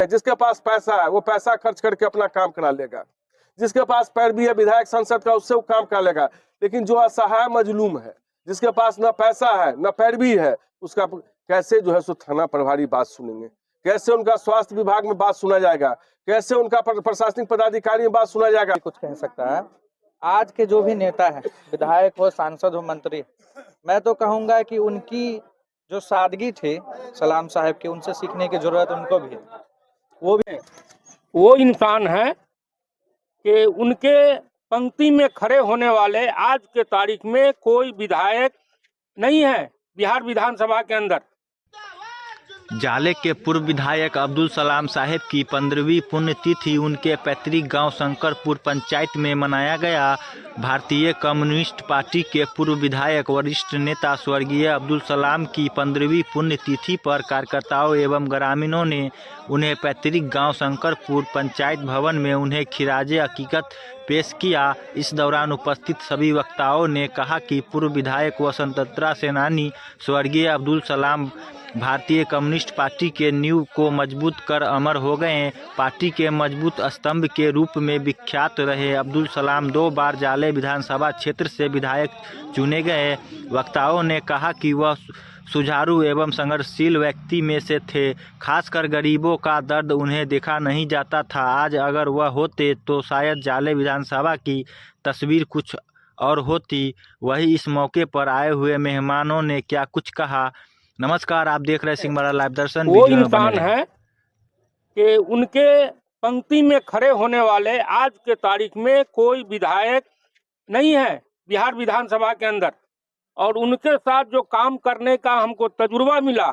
है, जिसके पास पैसा है वो पैसा खर्च करके अपना काम करा लेगा, जिसके पास पैरवी है विधायक सांसद का उससे वो काम करा लेगा। लेकिन जो असहाय मजलूम है, जिसके पास न पैसा है न पैरवी है, उसका कैसे जो है सो थाना प्रभारी बात सुनेंगे, कैसे उनका स्वास्थ्य विभाग में बात सुना जाएगा, कैसे उनका प्रशासनिक पदाधिकारी में बात सुना जाएगा। कुछ कह सकता है। आज के जो भी नेता है, विधायक हो, सांसद हो, मंत्री, मैं तो कहूंगा कि उनकी जो सादगी थी सलाम साहब की, उनसे सीखने की जरूरत उनको भी है। वो इंसान है कि उनके पंक्ति में खड़े होने वाले आज के तारीख में कोई विधायक नहीं है बिहार विधानसभा के अंदर। जाले के पूर्व विधायक अब्दुल सलाम साहब की 15वीं पुण्यतिथि उनके पैतृक गांव शंकरपुर पंचायत में मनाया गया। भारतीय कम्युनिस्ट पार्टी के पूर्व विधायक वरिष्ठ नेता स्वर्गीय अब्दुल सलाम की 15वीं पुण्यतिथि पर कार्यकर्ताओं एवं ग्रामीणों ने उन्हें पैतृक गांव शंकरपुर पंचायत भवन में उन्हें खिराजे अकीकत पेश किया। इस दौरान उपस्थित सभी वक्ताओं ने कहा कि पूर्व विधायक व स्वतंत्रता सेनानी स्वर्गीय अब्दुल सलाम भारतीय कम्युनिस्ट पार्टी के नींव को मजबूत कर अमर हो गए। पार्टी के मजबूत स्तंभ के रूप में विख्यात रहे अब्दुल सलाम 2 बार जाले विधानसभा क्षेत्र से विधायक चुने गए। वक्ताओं ने कहा कि वह सुचारू एवं संघर्षशील व्यक्ति में से थे, खासकर गरीबों का दर्द उन्हें देखा नहीं जाता था। आज अगर वह होते तो शायद जाले विधानसभा की तस्वीर कुछ और होती। वही इस मौके पर आए हुए मेहमानों ने क्या कुछ कहा। नमस्कार, आप देख रहे हैं सिंहवाड़ा लाइव दर्शन। वो इंसान है कि उनके पंक्ति में खड़े होने वाले आज के तारीख में कोई विधायक नहीं है बिहार विधानसभा के अंदर, और उनके साथ जो काम करने का हमको तजुर्बा मिला,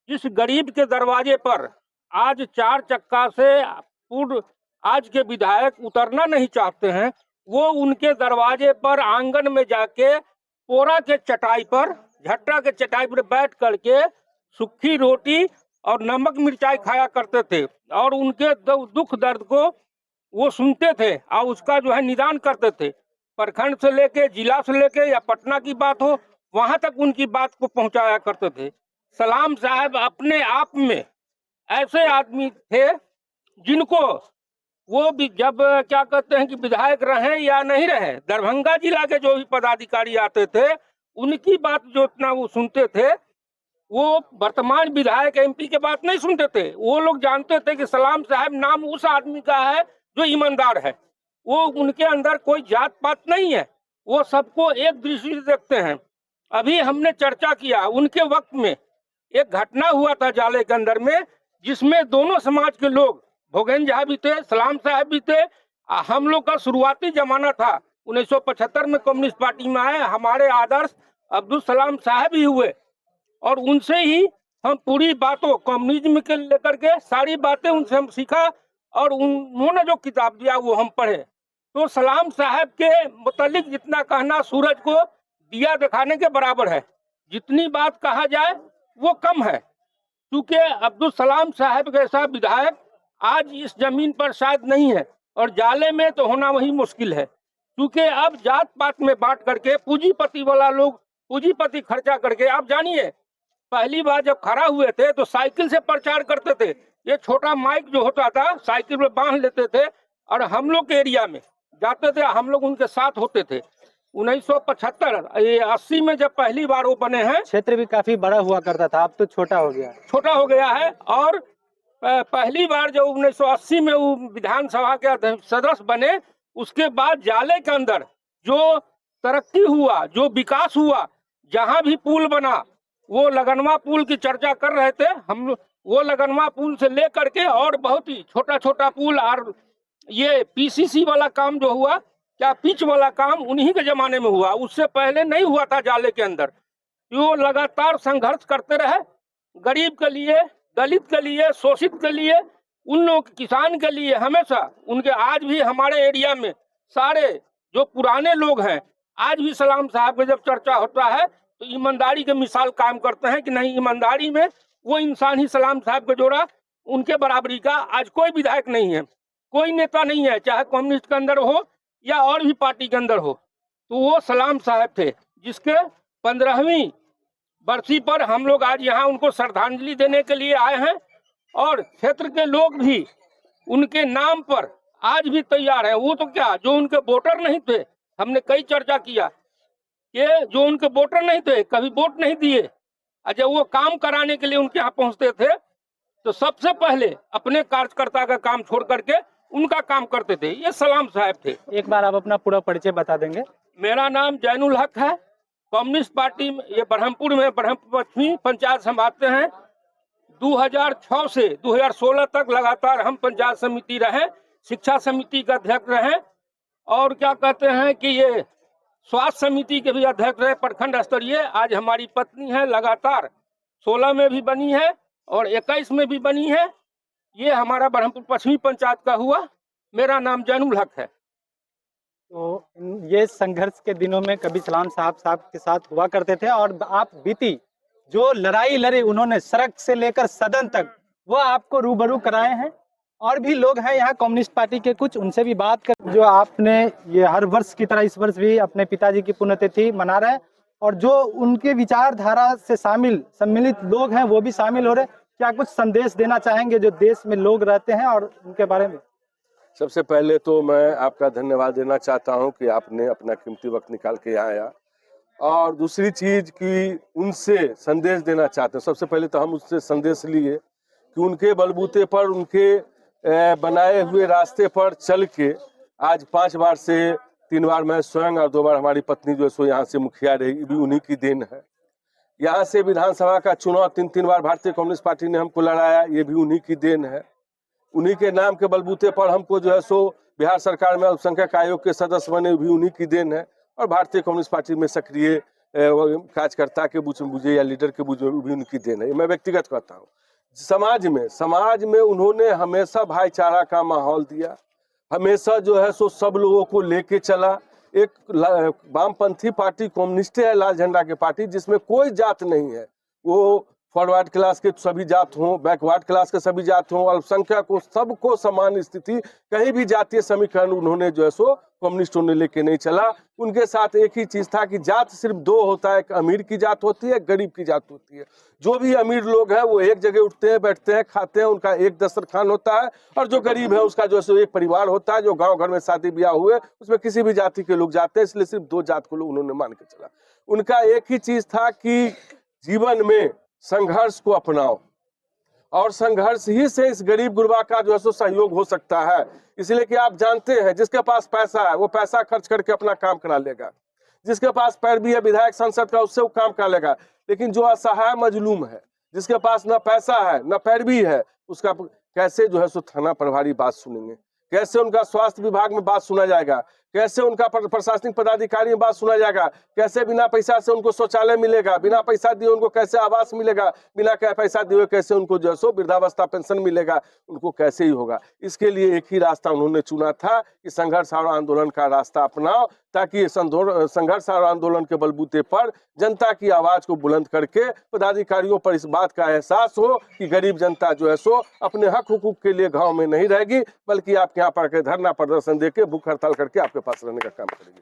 जिस गरीब के दरवाजे पर आज 4 चक्का से पूर्व आज के विधायक उतरना नहीं चाहते हैं, वो उनके दरवाजे पर आंगन में जाके पोरा के चटाई पर, झट्टा के चटाई पर बैठ करके सूखी रोटी और नमक मिर्चाई खाया करते थे, और उनके दुख दर्द को वो सुनते थे और उसका जो है निदान करते थे। प्रखंड से लेके, जिला से लेके या पटना की बात हो, वहां तक उनकी बात को पहुंचाया करते थे। सलाम साहब अपने आप में ऐसे आदमी थे जिनको वो भी जब क्या कहते हैं कि विधायक रहे या नहीं रहे, दरभंगा जिला के जो भी पदाधिकारी आते थे उनकी बात जो इतना वो सुनते थे, वो वर्तमान विधायक एमपी के बात नहीं सुनते थे। वो लोग जानते थे कि सलाम साहब नाम उस आदमी का है जो ईमानदार है। वो उनके अंदर कोई जात पात नहीं है, वो सबको एक दृष्टि से देखते हैं। अभी हमने चर्चा किया, उनके वक्त में एक घटना हुआ था जाले के अंदर में, जिसमें दोनों समाज के लोग, भोगेन झा भी थे, सलाम साहब भी थे। हम लोग का शुरुआती जमाना था, 1975 में कम्युनिस्ट पार्टी में आए, हमारे आदर्श अब्दुल सलाम साहब ही हुए, और उनसे ही हम पूरी बातों कम्युनिज्म के लेकर के सारी बातें उनसे हम सीखा, और उन्होंने जो किताब दिया वो हम पढ़े। तो सलाम साहब के मुतालिक जितना कहना सूरज को दिया दिखाने के बराबर है, जितनी बात कहा जाए वो कम है, क्योंकि अब्दुल सलाम साहब जैसा विधायक आज इस जमीन पर शायद नहीं है, और जाले में तो होना वही मुश्किल है, क्योंकि अब जात पात में बांट करके पूंजीपति वाला लोग पूंजीपति खर्चा करके, आप जानिए पहली बार जब खड़ा हुए थे तो साइकिल से प्रचार करते थे। ये छोटा माइक जो होता था साइकिल में बांध लेते थे, और हम लोग के एरिया में जाते थे, हम लोग उनके साथ होते थे। 1975 80 में जब पहली बार वो बने हैं, क्षेत्र भी काफी बड़ा हुआ करता था, अब तो छोटा हो गया है। और पहली बार जब 1980 में वो विधानसभा के सदस्य बने, उसके बाद जाले के अंदर जो तरक्की हुआ, जो विकास हुआ, जहां भी पुल बना, वो लगनवा पुल की चर्चा कर रहे थे हम लोग। वो लगनवा पुल से लेकर के और बहुत ही छोटा छोटा पुल, और ये पीसीसी वाला काम जो हुआ, क्या पिच वाला काम उन्हीं के जमाने में हुआ, उससे पहले नहीं हुआ था जाले के अंदर। वो लगातार संघर्ष करते रहे, गरीब के लिए, दलित के लिए, शोषित के लिए, उन लोग किसान के लिए, हमेशा उनके। आज भी हमारे एरिया में सारे जो पुराने लोग हैं, आज भी सलाम साहब का जब चर्चा होता है तो ईमानदारी के मिसाल कायम करते हैं कि नहीं, ईमानदारी में वो इंसान ही सलाम साहब का जोड़ा, उनके बराबरी का आज कोई विधायक नहीं है, कोई नेता नहीं है, चाहे कम्युनिस्ट के अंदर हो या और भी पार्टी के अंदर हो। तो वो सलाम साहब थे, जिसके 15वीं बरसी पर हम लोग आज यहाँ उनको श्रद्धांजलि देने के लिए आए हैं। और क्षेत्र के लोग भी उनके नाम पर आज भी तैयार है। वो तो क्या, जो उनके वोटर नहीं थे, हमने कई चर्चा किया कि जो उनके वोटर नहीं थे, कभी वोट नहीं दिए, और जब वो काम कराने के लिए उनके यहाँ पहुंचते थे तो सबसे पहले अपने कार्यकर्ता का काम छोड़ करके उनका काम करते थे। ये सलाम साहब थे। एक बार आप अपना पूरा परिचय बता देंगे। मेरा नाम जैनुल हक है। कम्युनिस्ट पार्टी में, ये ब्रह्मपुर में, ब्रह्मपुर पश्चिमी पंचायत संभालते हैं। 2006 से 2016 तक लगातार हम पंचायत समिति रहे, शिक्षा समिति का अध्यक्ष रहे, और क्या कहते हैं कि ये स्वास्थ्य समिति के भी अध्यक्ष रहे प्रखंड स्तरीय। आज हमारी पत्नी है, लगातार 16 में भी बनी है और 21 में भी बनी है। ये हमारा ब्रह्मपुर पश्चिमी पंचायत का हुआ। मेरा नाम जैनुल हक है। तो ये संघर्ष के दिनों में कभी सलाम साहब के साथ हुआ करते थे, और आप बीती जो लड़ाई लड़ी उन्होंने सड़क से लेकर सदन तक, वो आपको रूबरू कराए हैं। और भी लोग हैं यहाँ कम्युनिस्ट पार्टी के कुछ, उनसे भी बात कर। जो आपने ये हर वर्ष की तरह इस वर्ष भी अपने पिताजी की पुण्यतिथि मना रहे हैं, और जो उनके विचारधारा से सम्मिलित लोग हैं वो भी शामिल हो रहे हैं। क्या कुछ संदेश देना चाहेंगे जो देश में लोग रहते हैं और उनके बारे में? सबसे पहले तो मैं आपका धन्यवाद देना चाहता हूं कि आपने अपना कीमती वक्त निकाल के यहाँ आया। और दूसरी चीज कि उनसे संदेश देना चाहते हैं। सबसे पहले तो हम उससे संदेश लिए कि उनके बलबूते पर, उनके बनाए हुए रास्ते पर चल के आज 5 बार से 3 बार मैं स्वयं और 2 बार हमारी पत्नी जो है सो यहाँ से मुखिया रही, ये भी उन्हीं की देन है। यहाँ से विधानसभा का चुनाव 3 बार भारतीय कम्युनिस्ट पार्टी ने हमको लड़ाया, ये भी उन्हीं की देन है। उन्हीं के नाम के बलबूते पर हमको जो है सो बिहार सरकार में अल्पसंख्यक आयोग के सदस्य बने, भी उन्हीं की देन है। और भारतीय कम्युनिस्ट पार्टी में सक्रिय कार्यकर्ता के बुझे या लीडर के बुझे, भी उनकी देन है। मैं व्यक्तिगत कहता हूँ। समाज में उन्होंने हमेशा भाईचारा का माहौल दिया, हमेशा जो है सो सब लोगों को लेके चला। एक वामपंथी पार्टी कम्युनिस्ट है, लाल झंडा की पार्टी, जिसमें कोई जात नहीं है। वो फॉरवर्ड क्लास के सभी जात हों, बैकवर्ड क्लास के सभी जात हों, अल्पसंख्यक को, सबको समान स्थिति, कहीं भी जातीय समीकरण उन्होंने जो है सो कम्युनिस्टों ने लेके नहीं चला। उनके साथ एक ही चीज था कि जात सिर्फ 2 होता है, एक अमीर की जात होती है, एक गरीब की जात होती है। जो भी अमीर लोग हैं वो एक जगह उठते हैं, बैठते हैं, खाते हैं, उनका एक दस्तरखान होता है। और जो गरीब है उसका जो है सो एक परिवार होता है। जो गाँव घर में शादी ब्याह हुए उसमें किसी भी जाति के लोग जाते हैं, इसलिए सिर्फ 2 जात को उन्होंने मान के चला। उनका एक ही चीज था कि जीवन में संघर्ष को अपनाओ, और संघर्ष ही से इस गरीब गुरबा का जो है सो सहयोग हो सकता है। इसलिए कि आप जानते हैं, जिसके पास पैसा है वो पैसा खर्च करके अपना काम करा लेगा, जिसके पास पैरवी है विधायक सांसद का, उससे वो काम करा लेगा। लेकिन जो असहाय मजलूम है, जिसके पास न पैसा है न पैरवी है, उसका कैसे जो है सो थाना प्रभारी बात सुनेंगे, कैसे उनका स्वास्थ्य विभाग में बात सुना जाएगा, कैसे उनका प्रशासनिक पदाधिकारी में बात सुना जाएगा, कैसे बिना पैसा से उनको शौचालय मिलेगा, बिना पैसा दिए उनको कैसे आवास मिलेगा, बिना पैसा दिए कैसे उनको जो है सो वृद्धावस्था पेंशन मिलेगा, उनको कैसे ही होगा। इसके लिए एक ही रास्ता उन्होंने चुना था कि संघर्ष और आंदोलन का रास्ता अपनाओ, ताकि संघर्ष और आंदोलन के बलबूते पर जनता की आवाज को बुलंद करके पदाधिकारियों पर इस बात का एहसास हो कि गरीब जनता जो है सो अपने हक हुकूक के लिए गांव में नहीं रहेगी, बल्कि आपके यहाँ पर धरना प्रदर्शन देके, भूख हड़ताल करके आपके पास रहने का काम करेगी।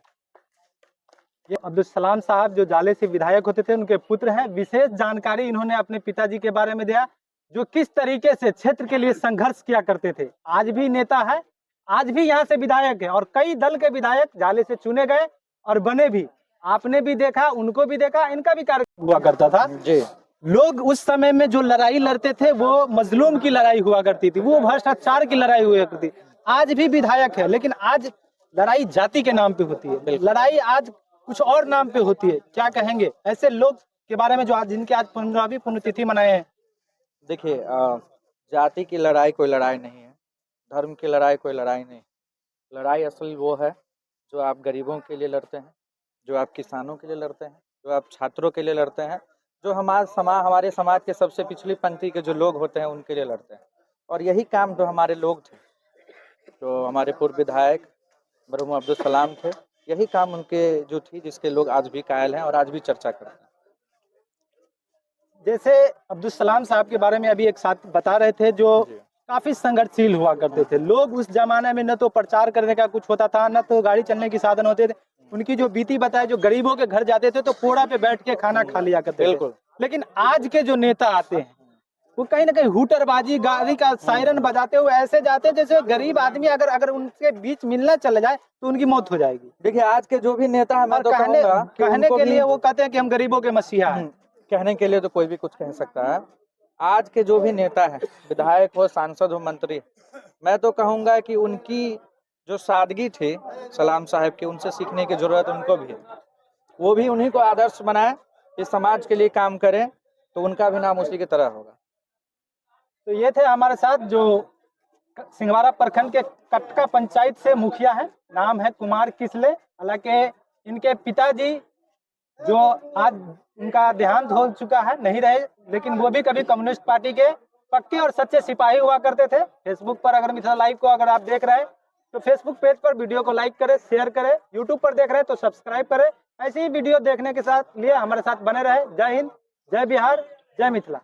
ये अब्दुल सलाम साहब जो जाले से विधायक होते थे, उनके पुत्र हैं। विशेष जानकारी इन्होंने अपने पिताजी के बारे में दिया, जो किस तरीके से क्षेत्र के लिए संघर्ष किया करते थे। आज भी नेता है, आज भी यहाँ से विधायक है, और कई दल के विधायक जाले से चुने गए और बने भी। आपने भी देखा, उनको भी देखा, इनका भी कार्य हुआ करता था जी। लोग उस समय में जो लड़ाई लड़ते थे वो मजलूम की लड़ाई हुआ करती थी, वो भ्रष्टाचार की लड़ाई हुआ करती। आज भी विधायक है, लेकिन आज लड़ाई जाति के नाम पे होती है, लड़ाई आज कुछ और नाम पे होती है। क्या कहेंगे ऐसे लोग के बारे में जो आज, जिनके आज 15वीं पुण्यतिथि मनाए हैं? देखिए, जाति की लड़ाई कोई लड़ाई नहीं है, धर्म की लड़ाई कोई लड़ाई नहीं। लड़ाई असली वो है जो आप गरीबों के लिए लड़ते हैं, जो आप किसानों के लिए लड़ते हैं, जो आप छात्रों के लिए लड़ते हैं, जो हमारे समाज के सबसे पिछली पंक्ति के जो लोग होते हैं उनके लिए लड़ते हैं। और यही काम जो हमारे लोग थे, जो हमारे पूर्व विधायक मरहूम अब्दुल सलाम थे, यही काम उनके जो थी, जिसके लोग आज भी कायल हैं और आज भी चर्चा करते हैं। जैसे अब्दुल सलाम साहब के बारे में अभी एक साथ बता रहे थे, जो काफी संघर्षशील हुआ करते थे। लोग उस जमाने में न तो प्रचार करने का कुछ होता था, न तो गाड़ी चलने के साधन होते थे। उनकी जो बीती बताए, जो गरीबों के घर जाते थे तो पोड़ा पे बैठ के खाना खा लिया करते थे। लेकिन आज के जो नेता आते हैं वो कहीं ना कहीं हुटरबाजी, गाड़ी का सायरन बजाते हुए ऐसे जाते जैसे गरीब आदमी अगर उनके बीच मिलना चले जाए तो उनकी मौत हो जाएगी। देखिए आज के जो भी नेता है, मैं और तो कहने कहूंगा कि कहने उनको के भी- लिए वो कहते हैं कि हम गरीबों के मसीहा हैं। कहने के लिए तो कोई भी कुछ कह सकता है। आज के जो भी नेता है, विधायक हो, सांसद हो, मंत्री, मैं तो कहूंगा कि उनकी जो सादगी थी सलाम साहब की, उनसे सीखने की जरूरत उनको भी है। वो भी उन्हीं को आदर्श बनाए, इस समाज के लिए काम करें, तो उनका भी नाम उसी की तरह होगा। तो ये थे हमारे साथ जो सिंघवाड़ा प्रखंड के कटका पंचायत से मुखिया हैं, नाम है कुमार किसले। हालांकि इनके पिताजी जो आज उनका देहांत हो चुका है, नहीं रहे, लेकिन वो भी कभी कम्युनिस्ट पार्टी के पक्के और सच्चे सिपाही हुआ करते थे। फेसबुक पर अगर मिथिला लाइव को अगर आप देख रहे हैं तो फेसबुक पेज पर वीडियो को लाइक करें, शेयर करें, यूट्यूब पर देख रहे हैं तो सब्सक्राइब करें। ऐसी ही वीडियो देखने के लिए हमारे साथ बने रहे। जय हिंद, जय बिहार, जय मिथिला।